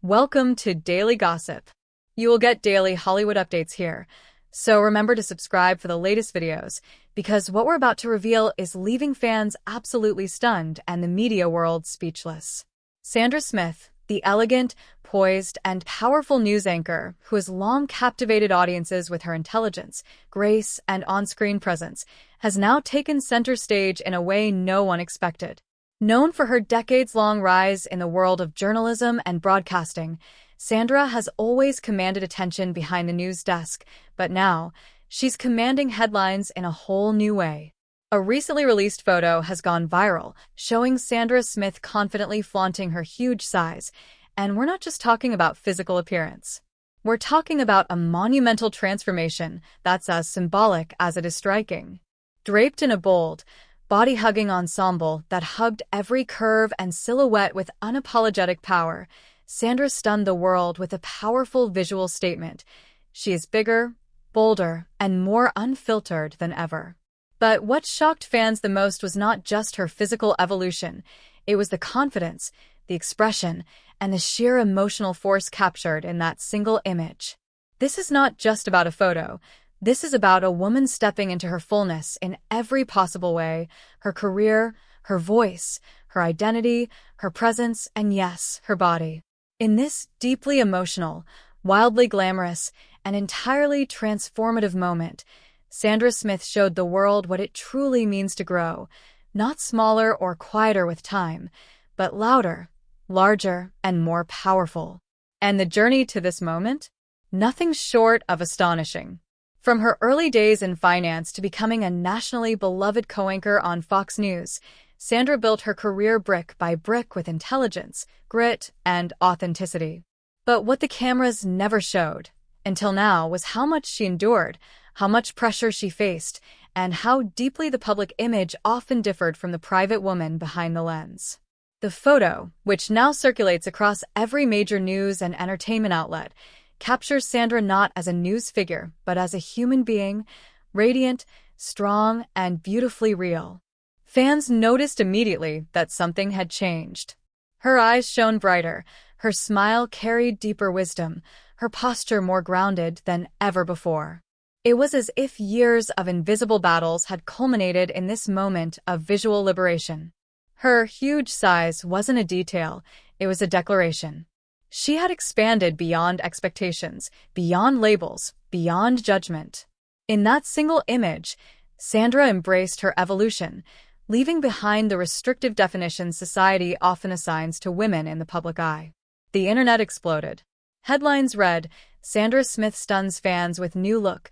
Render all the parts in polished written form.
Welcome to Daily Gossip. You will get daily Hollywood updates here. So remember to subscribe for the latest videos, because what we're about to reveal is leaving fans absolutely stunned and the media world speechless. Sandra Smith, the elegant, poised, and powerful news anchor who has long captivated audiences with her intelligence, grace, and on-screen presence, has now taken center stage in a way no one expected. Known for her decades-long rise in the world of journalism and broadcasting, Sandra has always commanded attention behind the news desk, but now, she's commanding headlines in a whole new way. A recently released photo has gone viral, showing Sandra Smith confidently flaunting her huge size, and we're not just talking about physical appearance. We're talking about a monumental transformation that's as symbolic as it is striking. Draped in a bold, body-hugging ensemble that hugged every curve and silhouette with unapologetic power, Sandra stunned the world with a powerful visual statement. She is bigger, bolder, and more unfiltered than ever. But what shocked fans the most was not just her physical evolution. It was the confidence, the expression, and the sheer emotional force captured in that single image. This is not just about a photo. This is about a woman stepping into her fullness in every possible way: her career, her voice, her identity, her presence, and yes, her body. In this deeply emotional, wildly glamorous, and entirely transformative moment, Sandra Smith showed the world what it truly means to grow, not smaller or quieter with time, but louder, larger, and more powerful. And the journey to this moment? Nothing short of astonishing. From her early days in finance to becoming a nationally beloved co-anchor on Fox News, Sandra built her career brick by brick with intelligence, grit, and authenticity. But what the cameras never showed, until now, was how much she endured, how much pressure she faced, and how deeply the public image often differed from the private woman behind the lens. The photo, which now circulates across every major news and entertainment outlet, captures Sandra not as a news figure, but as a human being, radiant, strong, and beautifully real. Fans noticed immediately that something had changed. Her eyes shone brighter, her smile carried deeper wisdom, her posture more grounded than ever before. It was as if years of invisible battles had culminated in this moment of visual liberation. Her huge size wasn't a detail, it was a declaration. She had expanded beyond expectations, beyond labels, beyond judgment. In that single image, Sandra embraced her evolution, leaving behind the restrictive definitions society often assigns to women in the public eye. The internet exploded. Headlines read, "Sandra Smith stuns fans with new look.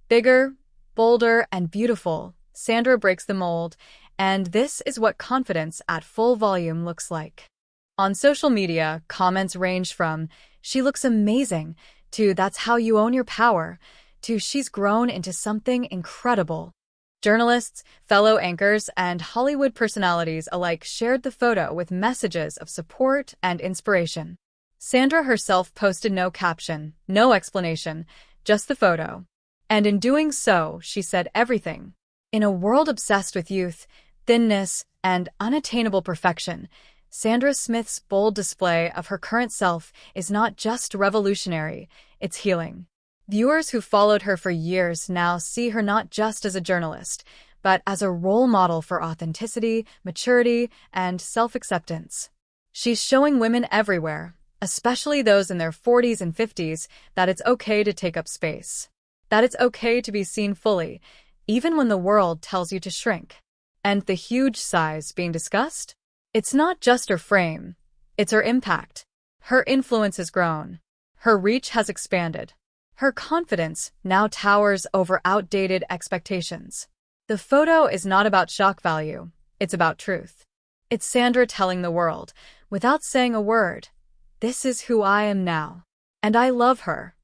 Bigger, bolder, and beautiful. Sandra breaks the mold. And this is what confidence at full volume looks like." On social media, comments ranged from, "She looks amazing," to "That's how you own your power," to "She's grown into something incredible." Journalists, fellow anchors, and Hollywood personalities alike shared the photo with messages of support and inspiration. Sandra herself posted no caption, no explanation, just the photo. And in doing so, she said everything. In a world obsessed with youth, thinness, and unattainable perfection, Sandra Smith's bold display of her current self is not just revolutionary, it's healing. Viewers who followed her for years now see her not just as a journalist, but as a role model for authenticity, maturity, and self-acceptance. She's showing women everywhere, especially those in their 40s and 50s, that it's okay to take up space. That it's okay to be seen fully, even when the world tells you to shrink. And the huge size being discussed? It's not just her frame, it's her impact. Her influence has grown. Her reach has expanded. Her confidence now towers over outdated expectations. The photo is not about shock value, it's about truth. It's Sandra telling the world, without saying a word, "This is who I am now. And I love her."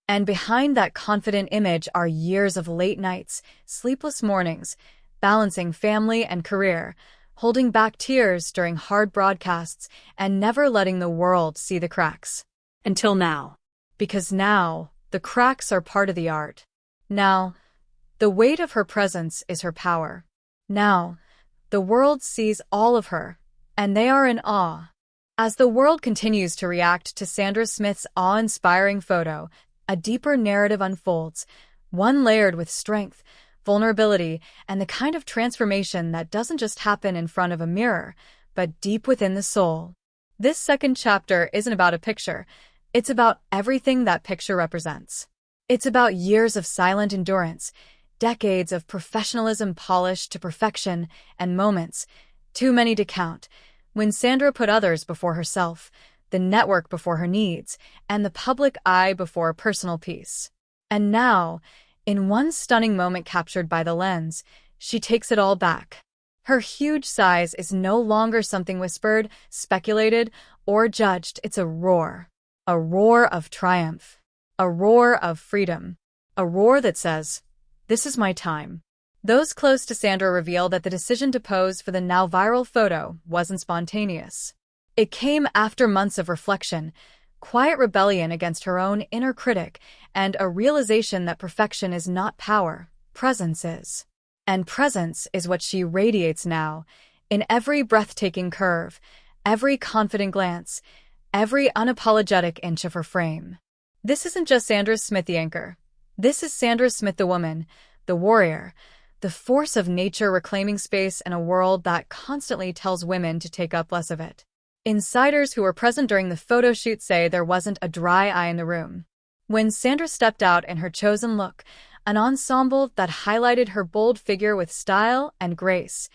And behind that confident image are years of late nights, sleepless mornings, balancing family and career, holding back tears during hard broadcasts, and never letting the world see the cracks. Until now. Because now, the cracks are part of the art. Now, the weight of her presence is her power. Now, the world sees all of her, and they are in awe. As the world continues to react to Sandra Smith's awe-inspiring photo, a deeper narrative unfolds, one layered with strength, vulnerability, and the kind of transformation that doesn't just happen in front of a mirror, but deep within the soul. This second chapter isn't about a picture. It's about everything that picture represents. It's about years of silent endurance, decades of professionalism polished to perfection, and moments, too many to count, when Sandra put others before herself, the network before her needs, and the public eye before personal peace. And now, in one stunning moment captured by the lens, she takes it all back. Her huge size is no longer something whispered, speculated, or judged. It's a roar of triumph, a roar of freedom, a roar that says, "This is my time." Those close to Sandra reveal that the decision to pose for the now viral photo wasn't spontaneous. It came after months of reflection, quiet rebellion against her own inner critic, and a realization that perfection is not power, presence is. And presence is what she radiates now, in every breathtaking curve, every confident glance, every unapologetic inch of her frame. This isn't just Sandra Smith the anchor. This is Sandra Smith the woman, the warrior, the force of nature reclaiming space in a world that constantly tells women to take up less of it. Insiders who were present during the photo shoot say there wasn't a dry eye in the room. When Sandra stepped out in her chosen look, an ensemble that highlighted her bold figure with style and grace,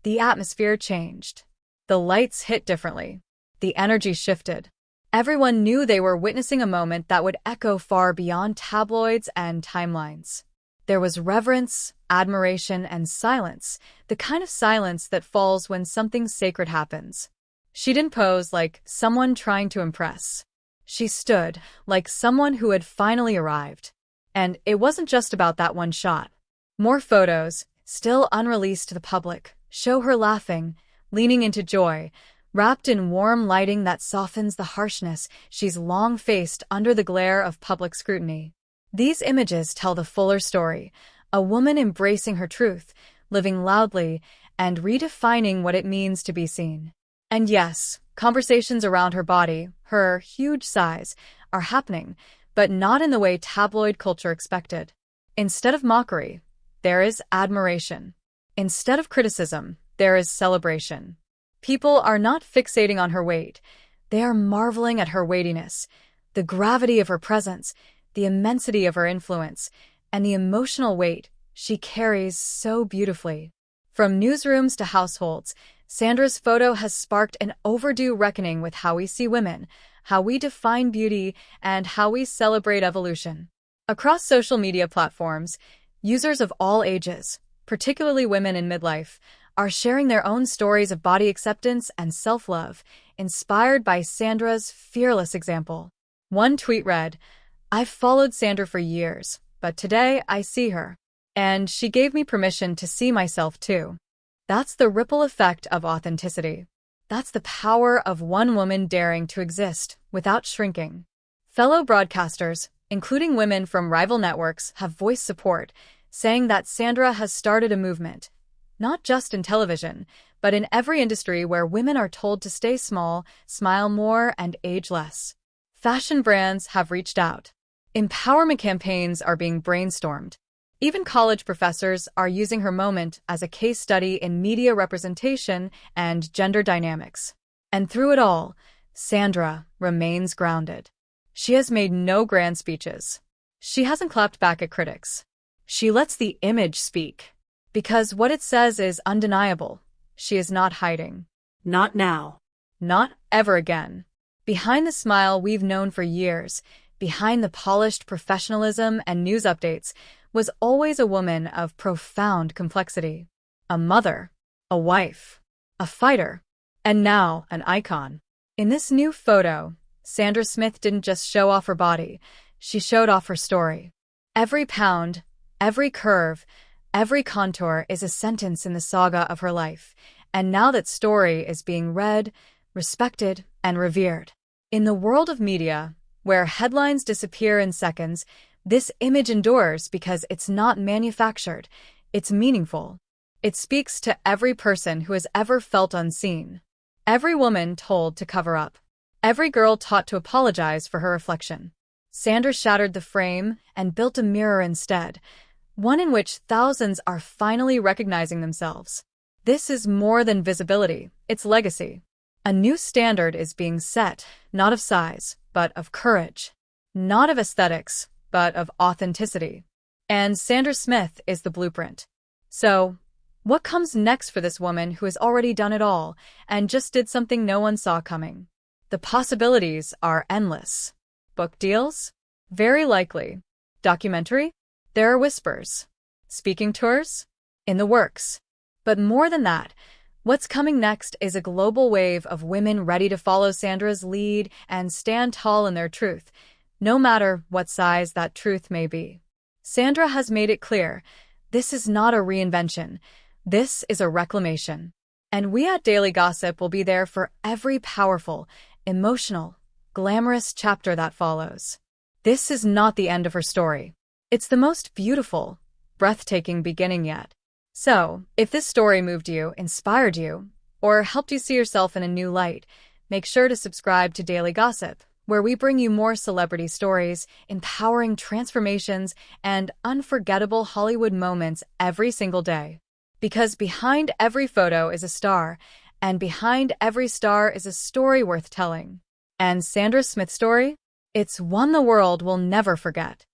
the atmosphere changed. The lights hit differently. The energy shifted. Everyone knew they were witnessing a moment that would echo far beyond tabloids and timelines. There was reverence, admiration, and silence, the kind of silence that falls when something sacred happens. She didn't pose like someone trying to impress. She stood like someone who had finally arrived. And it wasn't just about that one shot. More photos, still unreleased to the public, show her laughing, leaning into joy, wrapped in warm lighting that softens the harshness she's long faced under the glare of public scrutiny. These images tell the fuller story, a woman embracing her truth, living loudly, and redefining what it means to be seen. And yes, conversations around her body, her huge size, are happening, but not in the way tabloid culture expected. Instead of mockery, there is admiration. Instead of criticism, there is celebration. People are not fixating on her weight. They are marveling at her weightiness, the gravity of her presence, the immensity of her influence, and the emotional weight she carries so beautifully. From newsrooms to households, Sandra's photo has sparked an overdue reckoning with how we see women, how we define beauty, and how we celebrate evolution. Across social media platforms, users of all ages, particularly women in midlife, are sharing their own stories of body acceptance and self-love, inspired by Sandra's fearless example. One tweet read, "I've followed Sandra for years, but today I see her. And she gave me permission to see myself too." That's the ripple effect of authenticity. That's the power of one woman daring to exist without shrinking. Fellow broadcasters, including women from rival networks, have voiced support, saying that Sandra has started a movement, not just in television, but in every industry where women are told to stay small, smile more, and age less. Fashion brands have reached out. Empowerment campaigns are being brainstormed. Even college professors are using her moment as a case study in media representation and gender dynamics. And through it all, Sandra remains grounded. She has made no grand speeches. She hasn't clapped back at critics. She lets the image speak. Because what it says is undeniable. She is not hiding. Not now. Not ever again. Behind the smile we've known for years, behind the polished professionalism and news updates, was always a woman of profound complexity. A mother, a wife, a fighter, and now an icon. In this new photo, Sandra Smith didn't just show off her body, she showed off her story. Every pound, every curve, every contour is a sentence in the saga of her life, and now that story is being read, respected, and revered. In the world of media, where headlines disappear in seconds, this image endures because it's not manufactured, it's meaningful. It speaks to every person who has ever felt unseen, Every woman told to cover up. Every girl taught to apologize for her reflection. Sandra shattered the frame and built a mirror instead, one in which thousands are finally recognizing themselves. This is more than visibility, it's legacy. A new standard is being set, not of size, but of courage. Not of aesthetics, but of authenticity. And Sandra Smith is the blueprint. So, what comes next for this woman who has already done it all and just did something no one saw coming? The possibilities are endless. Book deals? Very likely. Documentary? There are whispers. Speaking tours? In the works. But more than that, what's coming next is a global wave of women ready to follow Sandra's lead and stand tall in their truth, no matter what size that truth may be. Sandra has made it clear, this is not a reinvention, this is a reclamation. And we at Daily Gossip will be there for every powerful, emotional, glamorous chapter that follows. This is not the end of her story. It's the most beautiful, breathtaking beginning yet. So, if this story moved you, inspired you, or helped you see yourself in a new light, make sure to subscribe to Daily Gossip, where we bring you more celebrity stories, empowering transformations, and unforgettable Hollywood moments every single day. Because behind every photo is a star, and behind every star is a story worth telling. And Sandra Smith's story? It's one the world will never forget.